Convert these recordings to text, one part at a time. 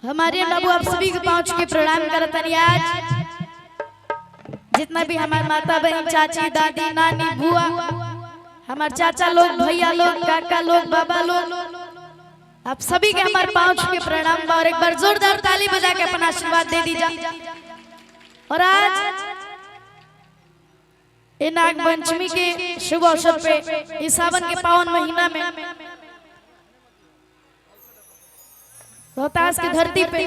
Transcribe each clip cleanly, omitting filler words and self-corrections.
हमारे प्रभु आप सभी को पहुंच के प्रणाम करता आज जितना भी हमारे माता बहन चाची दादी नानी बुआ हमारे चाचा लोग भैया लोग काका लोग बाबा लोग आप सभी के हमारे पहुंच के प्रणाम और एक बार जोरदार ताली बजा के अपना आशीर्वाद दे दीजिए। और आज ये नाग पंचमी के शुभ अवसर पे इस सावन के पावन महीना में रोहतास की धरती पे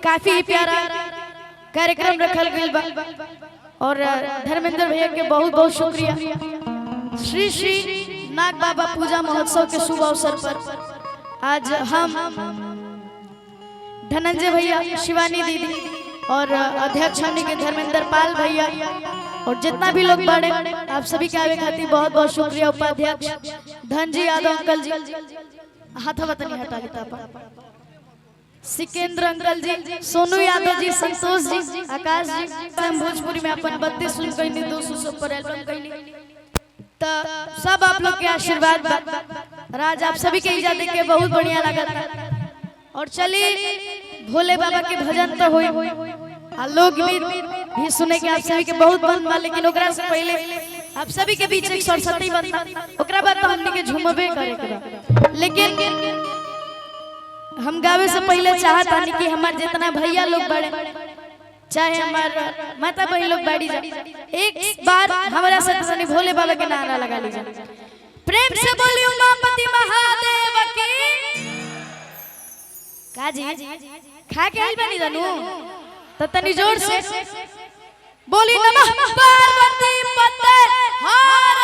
काफी प्यारा कार्यक्रम रखल गया और धर्मेंद्र भैया के बहुत बहुत शुक्रिया। श्री श्री नाग बाबा पूजा महोत्सव के शुभ अवसर पर आज हम धनंजय भैया शिवानी दीदी और अध्यक्ष हमने के धर्मेंद्र पाल भैया और जितना भी लोग बड़े आप सभी के आवे खातिर बहुत बहुत शुक्रिया। उपाध्यक्ष धन जी यादव अंकल जी हाथ नहीं हटा लेता सिकेंद्र अंकल जी सोनू यादव जी संतोष जी आकाश जी हम भोजपुरी में अपन 32 फिल्म कहीं 200 पर एल्बम कहीं तो सब आप लोग के आशीर्वाद राज आप सभी के इजाजत देके बहुत बढ़िया लगा। और चलिए भोले बाबा के भजन तो होई लोग भी सुने के आप सभी के बहुत मन बा लेकिन ओकरा से पहले आप सभी के बीच एक सरस्वती बनता ओकरा बाद तो हमनी के झूमबे करे के लेकिन हम गावे से पहले चाहता नहीं कि हमारे जितना भैया लोग बड़े चाहे हमारे माता बहन लोग बाड़ी जाए एक बार हमारा सत्संग भोले बाबा के नारा लगा लीजिए। प्रेम से बोलियो उमापति महादेव की काजी खा के आई बनी जानू तो तनी जोर से बोली नमः पार्वती पते हर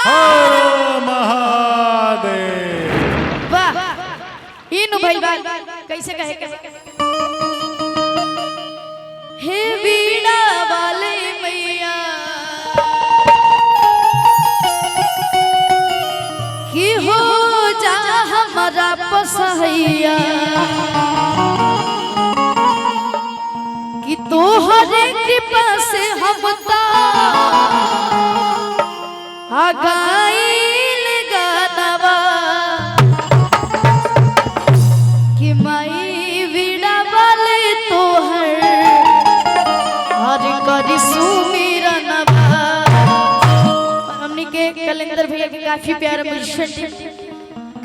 हर महादेव। वाह इनु भाई कैसे कहे हे वीणा वाले मैया कि हो जा हमारा पसहैया कि तोहरे कृपा से हम आगाइल गानवा कि माई वीणा वाले तोहर हर करी सुमिरनवा। हमनी के कलेंदर भैया के काफी प्यारा म्यूजिशियन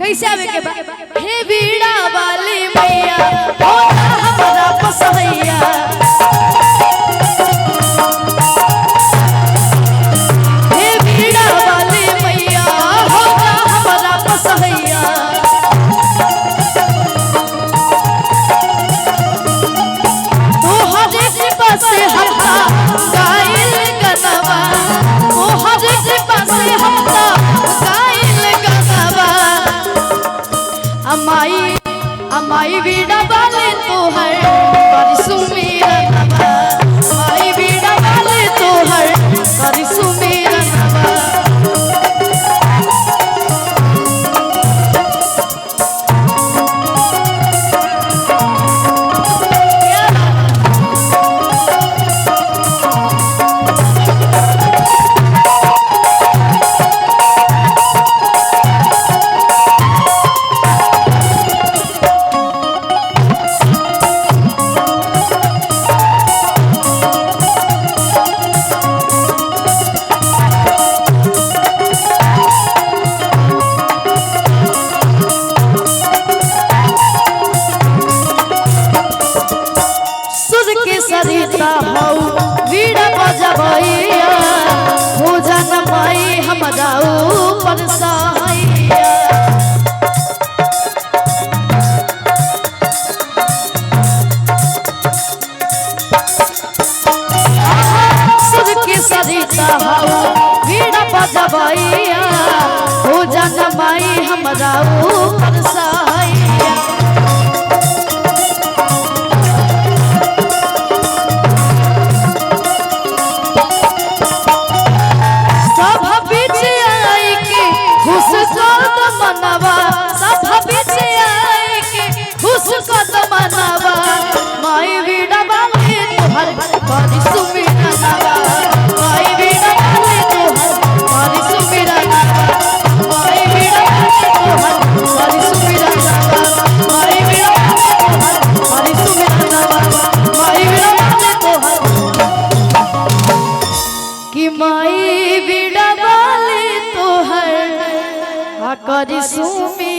कैसे आवे के बा हे वीणा वाले मैया हो हमारा पसहैया हे वीणा वाले मैया हो हमारा पसहैया तो हर कृपा से हमका गाइल गनवा ओ हर कृपा से हमका गाइल गनवा अमाई वीणा वाले तोहर पर सुमिरनवा अमाई वीणा वाले तोहर पर सुमिरनवा। बोली बीड़ा वाली तोहर करी सुमी